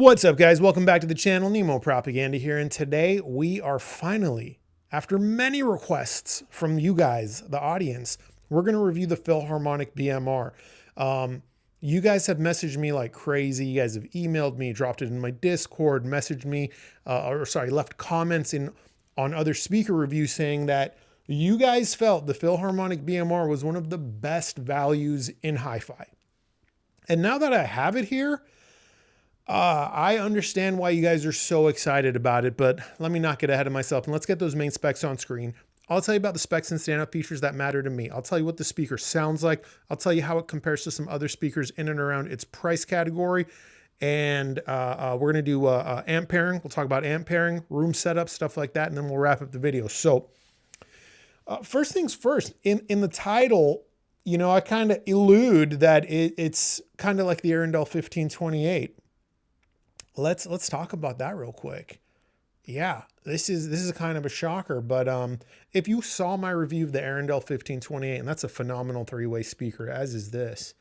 What's up, guys? Welcome back to the channel. Nemo Propaganda here, and today we are finally, after many requests from you guys, the audience, we're going to review the Philharmonic BMR. You guys have messaged me like crazy. You guys have emailed me, dropped it in my Discord, messaged me, left comments on other speaker reviews saying that you guys felt the Philharmonic BMR was one of the best values in hi-fi. And now that I have it here, I understand why you guys are so excited about it, but let me not get ahead of myself and let's get those main specs on screen. I'll tell you about the specs and standout features that matter to me. I'll tell you what the speaker sounds like. I'll tell you how it compares to some other speakers in and around its price category. And we're going to do amp pairing. We'll talk about amp pairing, room setup, stuff like that, and then we'll wrap up the video. So first things first, in the title, you know, I kind of allude that it's kind of like the Arundel 1528. Let's talk about that real quick. Yeah, this is kind of a shocker, but if you saw my review of the Arundel 1528, and that's a phenomenal three-way speaker, as is this,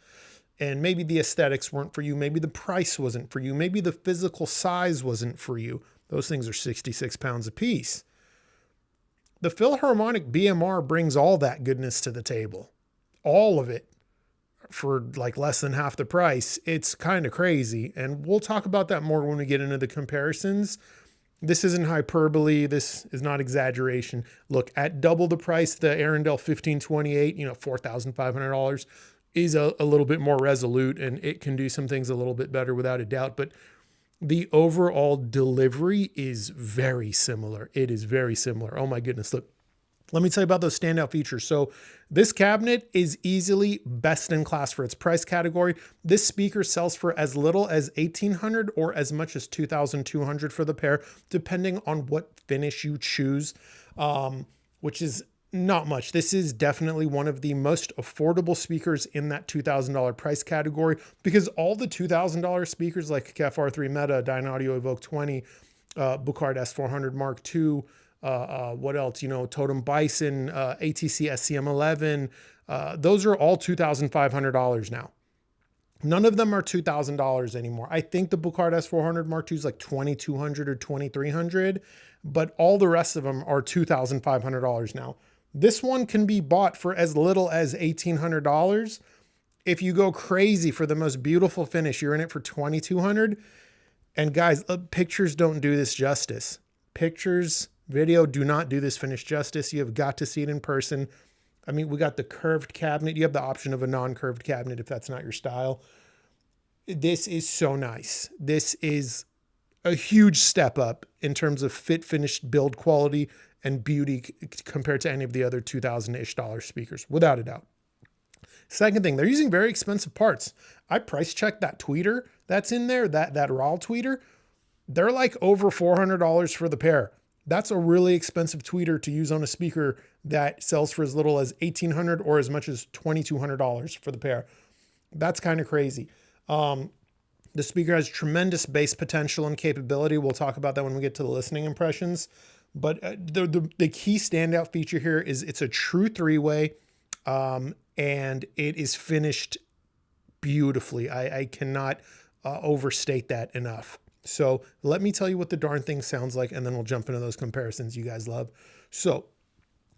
and maybe the aesthetics weren't for you, maybe the price wasn't for you, maybe the physical size wasn't for you. Those things are 66 pounds a piece. The Philharmonic BMR brings all that goodness to the table, all of it, for like less than half the price. It's kind of crazy. And we'll talk about that more when we get into the comparisons. This isn't hyperbole. This is not exaggeration. Look, at double the price, the Arundel 1528, you know, $4,500 is a little bit more resolute and it can do some things a little bit better without a doubt. But the overall delivery is very similar. It is very similar. Oh my goodness. Look, let me tell you about those standout features. So this cabinet is easily best in class for its price category. This speaker sells for as little as $1,800 or as much as $2,200 for the pair, depending on what finish you choose, which is not much. This is definitely one of the most affordable speakers in that $2,000 price category, because all the $2,000 speakers like KEF R3 Meta, Dynaudio Evoke 20, Buchard S400 Mark II, what else? You know, Totem Bison, ATC SCM11. Those are all $2,500 now. None of them are $2,000 anymore. I think the Buchard S400 Mark II is like $2,200 or $2,300, but all the rest of them are $2,500 now. This one can be bought for as little as $1,800. If you go crazy for the most beautiful finish, you're in it for $2,200. And guys, pictures don't do this justice. Pictures, video do not do this finish justice. You have got to see it in person. I mean, we got the curved cabinet. You have the option of a non-curved cabinet if that's not your style. This is so nice. This is a huge step up in terms of fit, finished build quality and beauty compared to any of the other $2,000-ish speakers, without a doubt. Second thing, they're using very expensive parts. I price checked that tweeter that's in there, that RAL tweeter. They're like over $400 for the pair. That's a really expensive tweeter to use on a speaker that sells for as little as $1,800 or as much as $2,200 for the pair. That's kind of crazy. The speaker has tremendous bass potential and capability. We'll talk about that when we get to the listening impressions. But the key standout feature here is it's a true three-way, and it is finished beautifully. I cannot overstate that enough. So let me tell you what the darn thing sounds like, and then we'll jump into those comparisons you guys love. So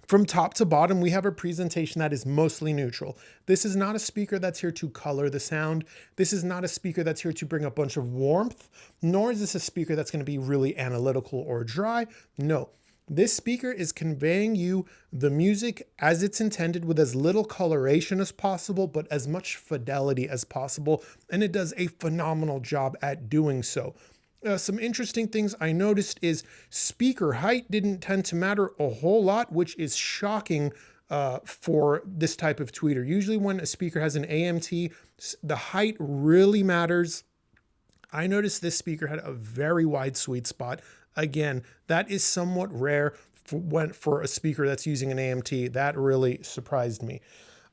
from top to bottom, we have a presentation that is mostly neutral. This is not a speaker that's here to color the sound. This is not a speaker that's here to bring a bunch of warmth, nor is this a speaker that's going to be really analytical or dry. No, this speaker is conveying you the music as it's intended with as little coloration as possible, but as much fidelity as possible. And it does a phenomenal job at doing so. Some interesting things I noticed is speaker height didn't tend to matter a whole lot, which is shocking for this type of tweeter. Usually when a speaker has an AMT, the height really matters. I noticed this speaker had a very wide sweet spot. Again, that is somewhat rare for a speaker that's using an AMT. That really surprised me.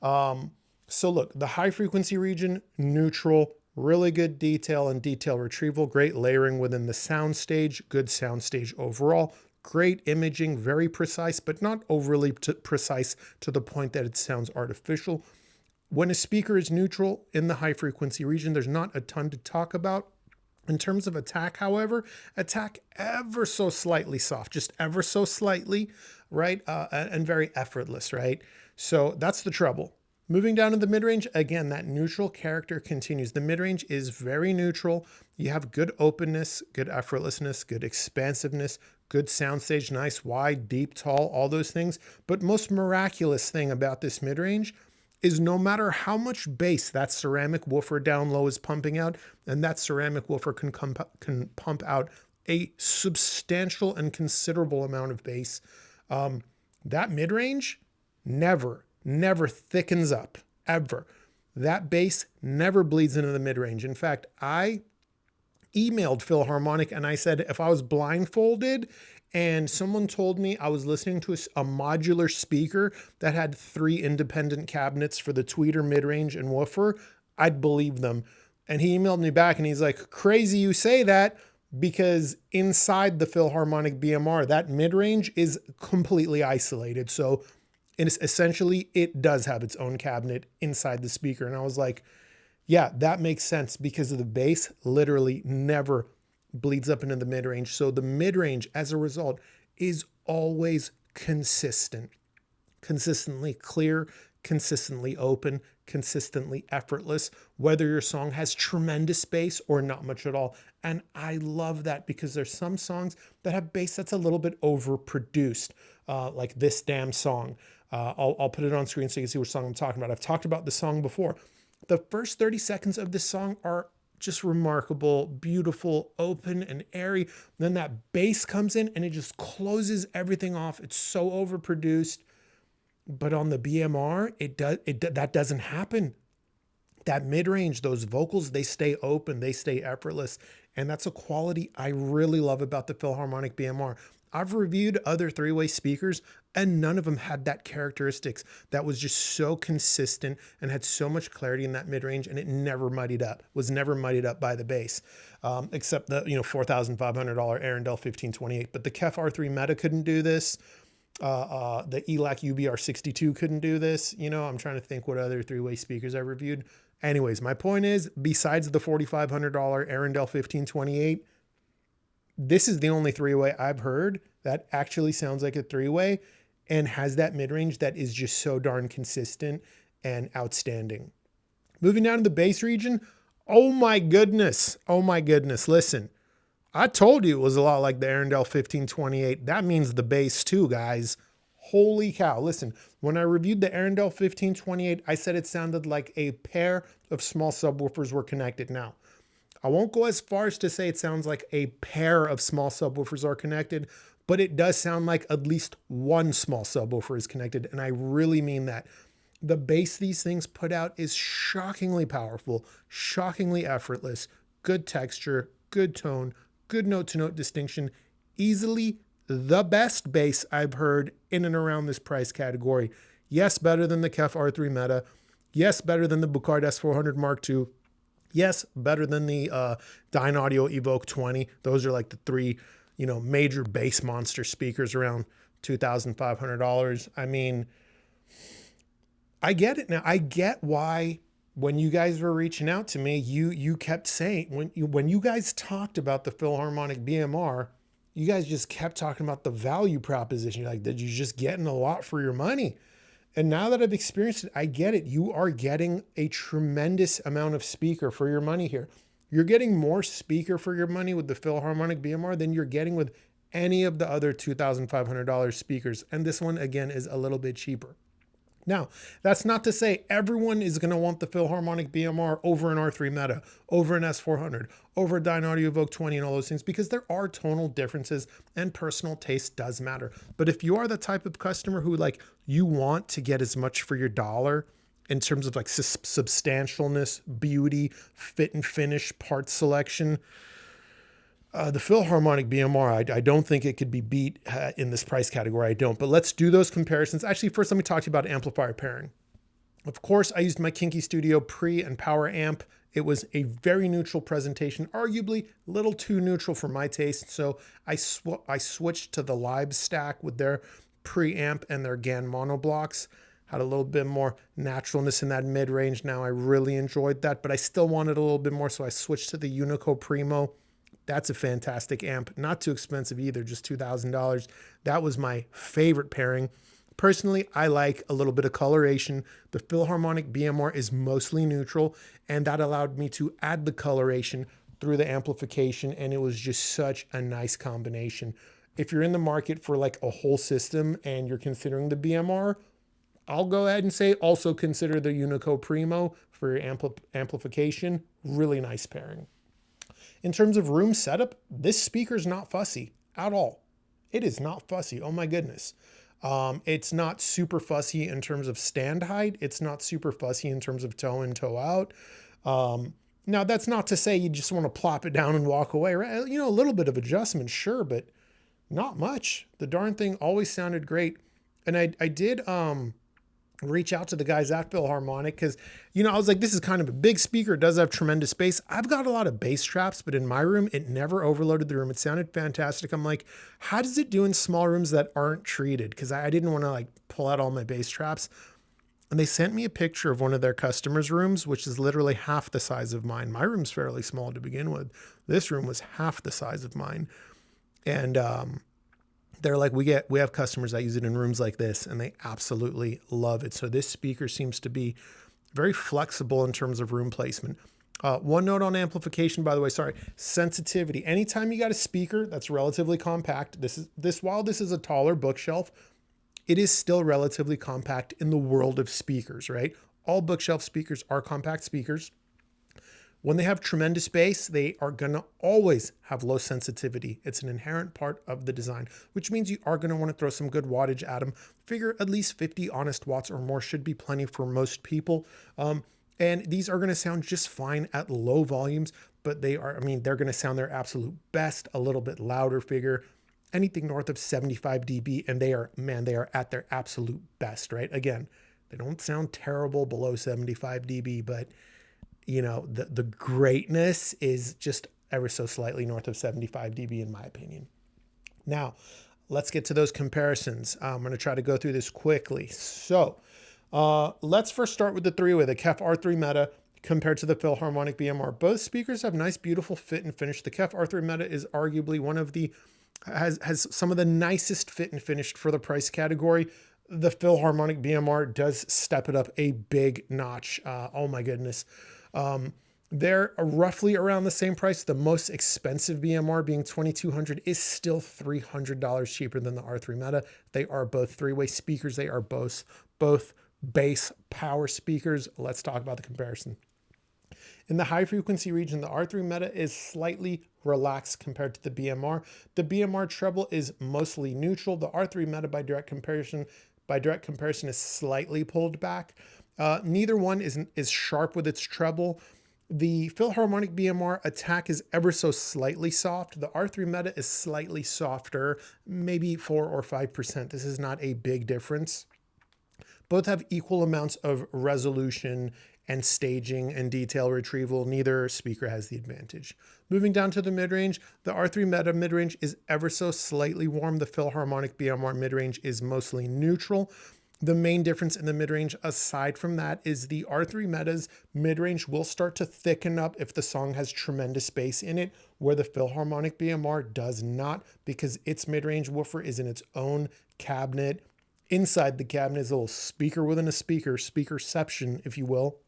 So look, the high frequency region, neutral. Really good detail and detail retrieval, great layering within the soundstage, good soundstage overall, great imaging, very precise, but not overly precise to the point that it sounds artificial. When a speaker is neutral in the high frequency region, there's not a ton to talk about. In terms of attack, however, attack ever so slightly soft, just ever so slightly, right? And very effortless, right? So that's the trouble. Moving down to the mid-range, again, that neutral character continues. The mid-range is very neutral. You have good openness, good effortlessness, good expansiveness, good soundstage, nice, wide, deep, tall, all those things. But most miraculous thing about this mid-range is no matter how much bass that ceramic woofer down low is pumping out, and that ceramic woofer can pump out a substantial and considerable amount of bass, that mid-range never thickens up, ever. That bass never bleeds into the mid-range. In fact, I emailed Philharmonic and I said, if I was blindfolded and someone told me I was listening to a modular speaker that had 3 independent cabinets for the tweeter, mid-range, and woofer, I'd believe them. And he emailed me back and he's like, crazy you say that, because inside the Philharmonic BMR, that mid-range is completely isolated. So essentially, it does have its own cabinet inside the speaker. And I was like, yeah, that makes sense, because of the bass literally never bleeds up into the mid-range. So the mid-range, as a result, is always consistent, consistently clear, consistently open, consistently effortless, whether your song has tremendous bass or not much at all. And I love that, because there's some songs that have bass that's a little bit overproduced, like this damn song. I'll put it on screen so you can see which song I'm talking about. I've talked about the song before. The first 30 seconds of this song are just remarkable, beautiful, open and airy. Then that bass comes in and it just closes everything off. It's so overproduced. But on the BMR, that doesn't happen. That mid-range, those vocals, they stay open, they stay effortless. And that's a quality I really love about the Philharmonic BMR. I've reviewed other 3-way speakers and none of them had that characteristics that was just so consistent and had so much clarity in that mid-range, and it never muddied up, was never muddied up by the bass, except the $4,500 Arundel 1528. But the KEF R3 Meta couldn't do this. The ELAC UBR62 couldn't do this. I'm trying to think what other 3-way speakers I reviewed. Anyways, my point is, besides the $4,500 Arundel 1528, this is the only 3-way I've heard that actually sounds like a 3-way and has that mid-range that is just so darn consistent and outstanding. Moving down to the bass region, oh my goodness. Listen, I told you it was a lot like the Arundel 1528. That means the bass too, guys. Holy cow. Listen, when I reviewed the Arundel 1528, I said it sounded like a pair of small subwoofers were connected. Now, I won't go as far as to say it sounds like a pair of small subwoofers are connected, but it does sound like at least one small subwoofer is connected. And I really mean that. The bass these things put out is shockingly powerful, shockingly effortless, good texture, good tone, good note-to-note distinction, easily the best bass I've heard in and around this price category. Yes, better than the KEF R3 Meta. Yes, better than the Buchard S400 Mark II. Yes, better than the Dynaudio Evoke 20. Those are like the 3, major bass monster speakers around $2,500. I mean, I get it now. I get why when you guys were reaching out to me, you kept saying, when you guys talked about the Philharmonic BMR, you guys just kept talking about the value proposition. You're like, did you just getting a lot for your money? And now that I've experienced it, I get it. You are getting a tremendous amount of speaker for your money here. You're getting more speaker for your money with the Philharmonic BMR than you're getting with any of the other $2,500 speakers. And this one, again, is a little bit cheaper. Now, that's not to say everyone is going to want the Philharmonic BMR over an R3 Meta, over an S400, over a Dynaudio Evoke 20 and all those things, because there are tonal differences and personal taste does matter. But if you are the type of customer who you want to get as much for your dollar in terms of substantialness, beauty, fit and finish, part selection, the Philharmonic BMR, I don't think it could be beat in this price category. I don't. But let's do those comparisons. Actually, first, let me talk to you about amplifier pairing. Of course, I used my Kinky Studio Pre and Power Amp. It was a very neutral presentation, arguably a little too neutral for my taste. So I switched to the LAiV stack with their Preamp and their GAN mono blocks. had a little bit more naturalness in that mid-range. Now I really enjoyed that, but I still wanted a little bit more, so I switched to the Unico Primo. That's a fantastic amp, not too expensive either, just $2,000. That was my favorite pairing. Personally, I like a little bit of coloration. The Philharmonic BMR is mostly neutral, and that allowed me to add the coloration through the amplification, and it was just such a nice combination. If you're in the market for like a whole system and you're considering the BMR, I'll go ahead and say also consider the Unico Primo for your amplification. Really nice pairing. In terms of room setup, this speaker's not fussy at all. It is not fussy. Oh my goodness. It's not super fussy in terms of stand height. It's not super fussy in terms of toe in, toe out. Now that's not to say you just want to plop it down and walk away, right? You know, a little bit of adjustment, sure, but not much. The darn thing always sounded great. And I did, reach out to the guys at Philharmonic because, you know, I was like, this is kind of a big speaker. It does have tremendous bass. I've got a lot of bass traps, but in my room, it never overloaded the room. It sounded fantastic. I'm like, how does it do in small rooms that aren't treated? Because I didn't want to like pull out all my bass traps. And they sent me a picture of one of their customers' rooms, which is literally half the size of mine. My room's fairly small to begin with. This room was half the size of mine. And, they're like, we have customers that use it in rooms like this, and they absolutely love it. So this speaker seems to be very flexible in terms of room placement. One note on amplification, by the way, sorry, sensitivity. Anytime you got a speaker that's relatively compact, while this is a taller bookshelf, it is still relatively compact in the world of speakers, right? All bookshelf speakers are compact speakers. When they have tremendous bass, they are going to always have low sensitivity. It's an inherent part of the design, which means you are going to want to throw some good wattage at them. Figure at least 50 honest watts or more should be plenty for most people. And these are going to sound just fine at low volumes, but they're going to sound their absolute best, a little bit louder. Figure anything north of 75 dB, and they are at their absolute best, right? Again, they don't sound terrible below 75 dB, but you know, the greatness is just ever so slightly north of 75 dB in my opinion. Now, let's get to those comparisons. I'm going to try to go through this quickly. So let's first start with the three-way, the KEF R3 Meta compared to the Philharmonic BMR. Both speakers have nice, beautiful fit and finish. The KEF R3 Meta is arguably one of the, has some of the nicest fit and finish for the price category. The Philharmonic BMR does step it up a big notch. Oh my goodness. They're roughly around the same price. The most expensive BMR being $2,200 is still $300 cheaper than the R3 Meta. They are both three-way speakers. They are both bass power speakers. Let's talk about the comparison. In the high frequency region, the R3 Meta is slightly relaxed compared to the BMR. The BMR treble is mostly neutral. The R3 Meta by direct comparison is slightly pulled back. Neither one is sharp with its treble. The Philharmonic BMR attack is ever so slightly soft. The R3 Meta is slightly softer, maybe 4 or 5%. This is not a big difference. Both have equal amounts of resolution and staging and detail retrieval. Neither speaker has the advantage. Moving down to the mid-range, the R3 Meta mid-range is ever so slightly warm. The Philharmonic BMR mid-range is mostly neutral. The main difference in the mid-range, aside from that, is the R3 Meta's mid-range will start to thicken up if the song has tremendous bass in it, where the Philharmonic BMR does not, because its mid-range woofer is in its own cabinet. Inside the cabinet is a little speaker within a speaker, speakerception, if you will.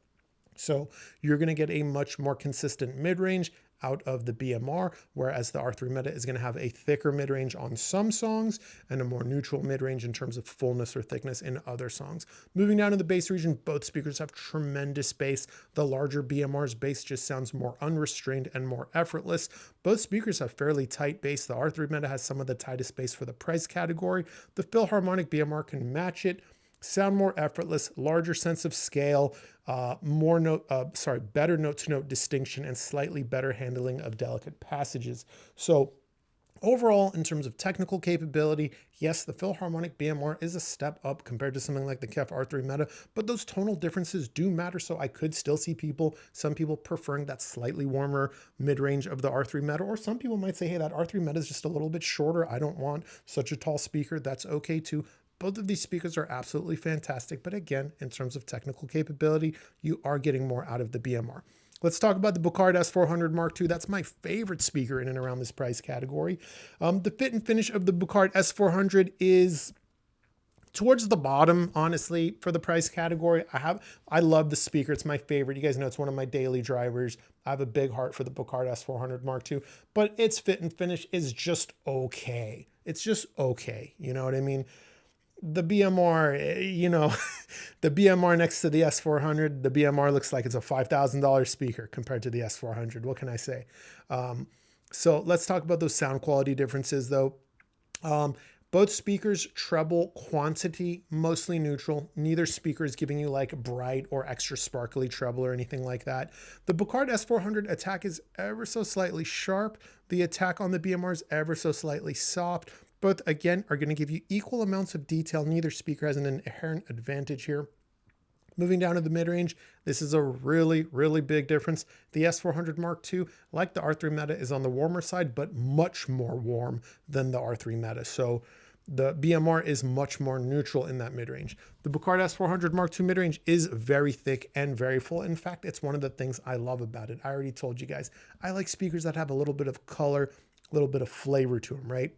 So you're going to get a much more consistent mid-range out of the BMR, whereas the R3 Meta is going to have a thicker mid-range on some songs and a more neutral mid-range in terms of fullness or thickness in other songs. Moving down to the bass region, both speakers have tremendous bass. The larger BMR's bass just sounds more unrestrained and more effortless. Both speakers have fairly tight bass. The R3 Meta has some of the tightest bass for the price category. The Philharmonic BMR can match it. Sound more effortless, larger sense of scale, better note-to-note distinction, and slightly better handling of delicate passages. So overall, in terms of technical capability, yes, the Philharmonic BMR is a step up compared to something like the KEF R3 Meta, but those tonal differences do matter. So I could still see some people preferring that slightly warmer mid-range of the R3 Meta, or some people might say, hey, that R3 Meta is just a little bit shorter. I don't want such a tall speaker. That's okay too. Both of these speakers are absolutely fantastic, but again, in terms of technical capability, you are getting more out of the BMR. Let's talk about the Buchard S400 Mark II. That's my favorite speaker in and around this price category. The fit and finish of the Buchard S400 is towards the bottom, honestly, for the price category. I love the speaker. It's my favorite. You guys know it's one of my daily drivers. I have a big heart for the Buchard S400 Mark II, but its fit and finish is just okay. It's just okay. You know what I mean? The BMR, you know, the BMR next to the S400, the BMR looks like it's a $5,000 speaker compared to the S400. What can I say? So let's talk about those sound quality differences though. Both speakers treble quantity, mostly neutral. Neither speaker is giving you like bright or extra sparkly treble or anything like that. The Buchard S400 attack is ever so slightly sharp. The attack on the BMR is ever so slightly soft. Both, again, are going to give you equal amounts of detail. Neither speaker has an inherent advantage here. Moving down to the mid-range, this is a really, really big difference. The S400 Mark II, like the R3 Meta, is on the warmer side, but much more warm than the R3 Meta. So the BMR is much more neutral in that mid-range. The Buchard S400 Mark II mid-range is very thick and very full. In fact, it's one of the things I love about it. I already told you guys, I like speakers that have a little bit of color, a little bit of flavor to them, right?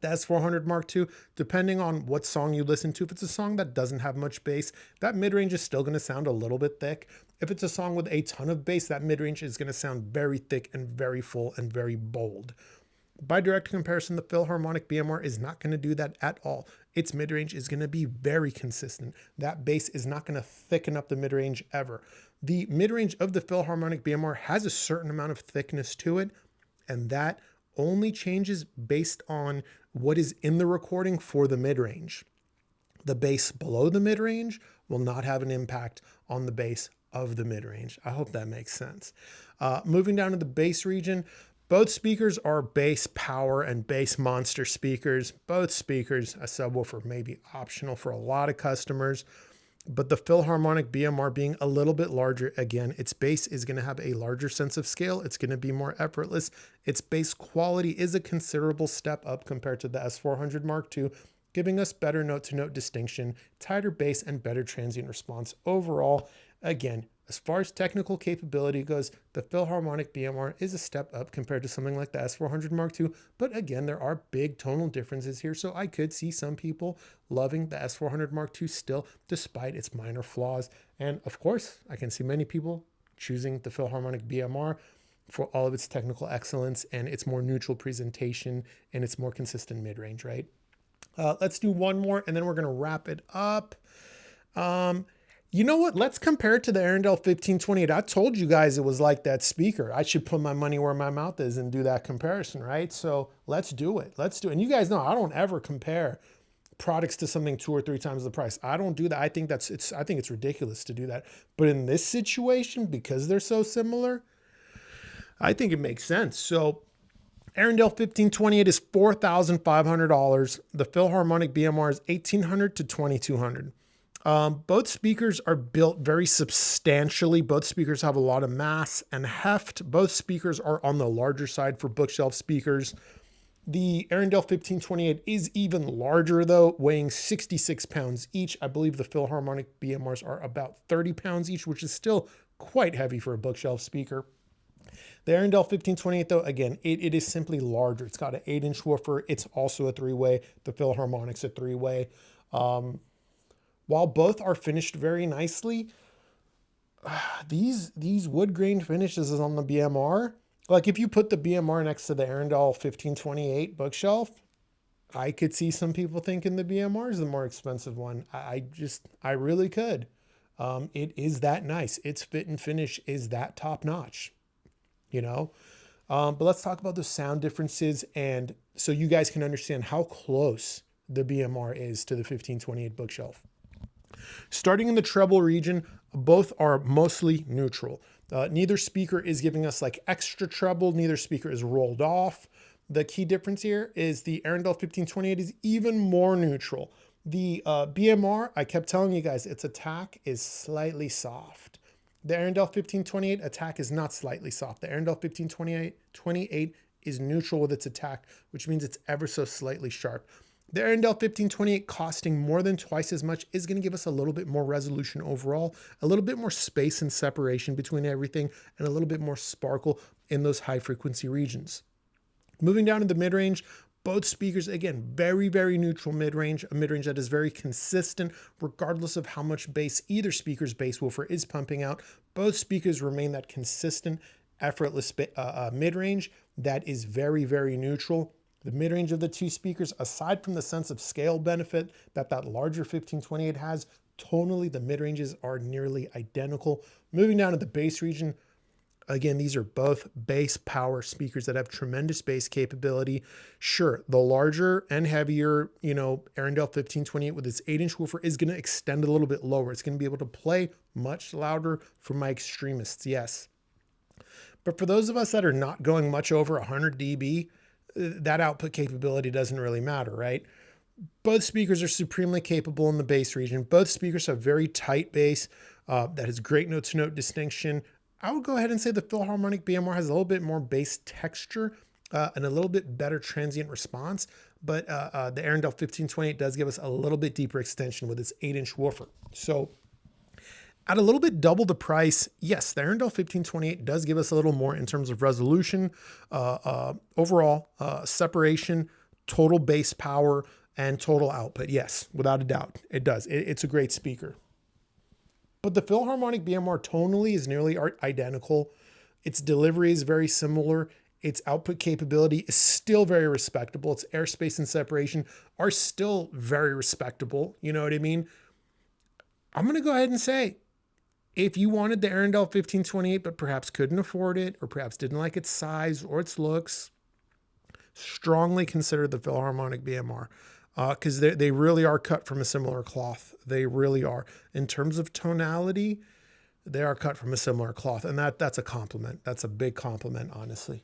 The S400 Mark II, depending on what song you listen to, if it's a song that doesn't have much bass, that mid-range is still going to sound a little bit thick. If it's a song with a ton of bass, that mid-range is going to sound very thick and very full and very bold. By direct comparison, the Philharmonic BMR is not going to do that at all. Its mid-range is going to be very consistent. That bass is not going to thicken up the mid-range ever. The mid-range of the Philharmonic BMR has a certain amount of thickness to it, and that only changes based on what is in the recording for the mid-range. The bass below the mid-range will not have an impact on the bass of the mid-range. I hope that makes sense. Moving down to the bass region, both speakers are bass power and bass monster speakers. Both speakers, a subwoofer may be optional for a lot of customers, but the Philharmonic BMR being a little bit larger, again, its bass is going to have a larger sense of scale. It's going to be more effortless. Its bass quality is a considerable step up compared to the S400 Mark II, giving us better note-to-note distinction, tighter bass, and better transient response. Overall, again, as far as technical capability goes, the Philharmonic BMR is a step up compared to something like the S400 Mark II. But again, there are big tonal differences here. So I could see some people loving the S400 Mark II still, despite its minor flaws. And of course, I can see many people choosing the Philharmonic BMR for all of its technical excellence and its more neutral presentation and its more consistent mid-range, right? Let's do one more and then we're going to wrap it up. You know what? Let's compare it to the Arundel 1528. I told you guys it was like that speaker. I should put my money where my mouth is and do that comparison, right? So let's do it. Let's do it. And you guys know I don't ever compare products to something 2 or 3 times the price. I don't do that. I think it's ridiculous to do that. But in this situation, because they're so similar, I think it makes sense. So Arundel 1528 is $4,500. The Philharmonic BMR is $1,800 to $2,200. Both speakers are built very substantially. Both speakers have a lot of mass and heft. Both speakers are on the larger side for bookshelf speakers. The Arundel 1528 is even larger though, weighing 66 pounds each. I believe the Philharmonic BMRs are about 30 pounds each, which is still quite heavy for a bookshelf speaker. The Arundel 1528 though, again, it is simply larger. It's got an 8-inch woofer. It's also a 3-way. The Philharmonic's a 3-way. While both are finished very nicely, these wood grain finishes on the BMR, like if you put the BMR next to the Arundel 1528 bookshelf, I could see some people thinking the BMR is the more expensive one. I really could. It is that nice. Its fit and finish is that top notch, you know? But let's talk about the sound differences, and so you guys can understand how close the BMR is to the 1528 bookshelf. Starting in the treble region, both are mostly neutral. Neither speaker is giving us like extra treble. Neither speaker is rolled off. The key difference here is the Arundel 1528 is even more neutral. The BMR, I kept telling you guys, its attack is slightly soft. The Arundel 1528 attack is not slightly soft. The Arundel 1528 is neutral with its attack, which means it's ever so slightly sharp. The Arendelle 1528 costing more than twice as much is going to give us a little bit more resolution overall, a little bit more space and separation between everything, and a little bit more sparkle in those high frequency regions. Moving down to the mid-range, both speakers, again, very, very neutral mid-range, a mid-range that is very consistent regardless of how much bass either speaker's bass woofer is pumping out. Both speakers remain that consistent, effortless mid-range that is very, very neutral. The mid-range of the two speakers, aside from the sense of scale benefit that larger 1528 has, tonally the mid-ranges are nearly identical. Moving down to the bass region, again, these are both bass power speakers that have tremendous bass capability. Sure, the larger and heavier, Arendelle 1528 with its 8-inch woofer is going to extend a little bit lower. It's going to be able to play much louder for my extremists, yes. But for those of us that are not going much over 100 dB, that output capability doesn't really matter, right? Both speakers are supremely capable in the bass region. Both speakers have very tight bass that has great note-to-note distinction. I would go ahead and say the Philharmonic BMR has a little bit more bass texture and a little bit better transient response, but the Arendelle 1528 does give us a little bit deeper extension with its 8-inch woofer. So at a little bit double the price, yes, the Arendelle 1528 does give us a little more in terms of resolution, overall separation, total bass power, and total output. Yes, without a doubt, it does. It's a great speaker. But the Philharmonic BMR tonally is nearly identical. Its delivery is very similar. Its output capability is still very respectable. Its airspace and separation are still very respectable. You know what I mean? I'm going to go ahead and say, if you wanted the Arendelle 1528 but perhaps couldn't afford it, or perhaps didn't like its size or its looks, strongly consider the Philharmonic BMR because they really are cut from a similar cloth. They really are. In terms of tonality, they are cut from a similar cloth, and that's a compliment. That's a big compliment, honestly.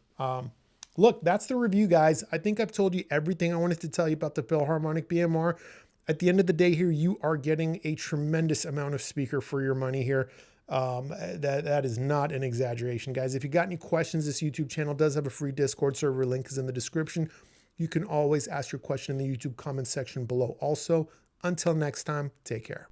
Look, that's the review, guys. I think I've told you everything I wanted to tell you about the Philharmonic BMR. At the end of the day here, you are getting a tremendous amount of speaker for your money here. That is not an exaggeration, guys. If you got any questions, this YouTube channel does have a free Discord server. Link is in the description. You can always ask your question in the YouTube comment section below. Also, until next time, take care.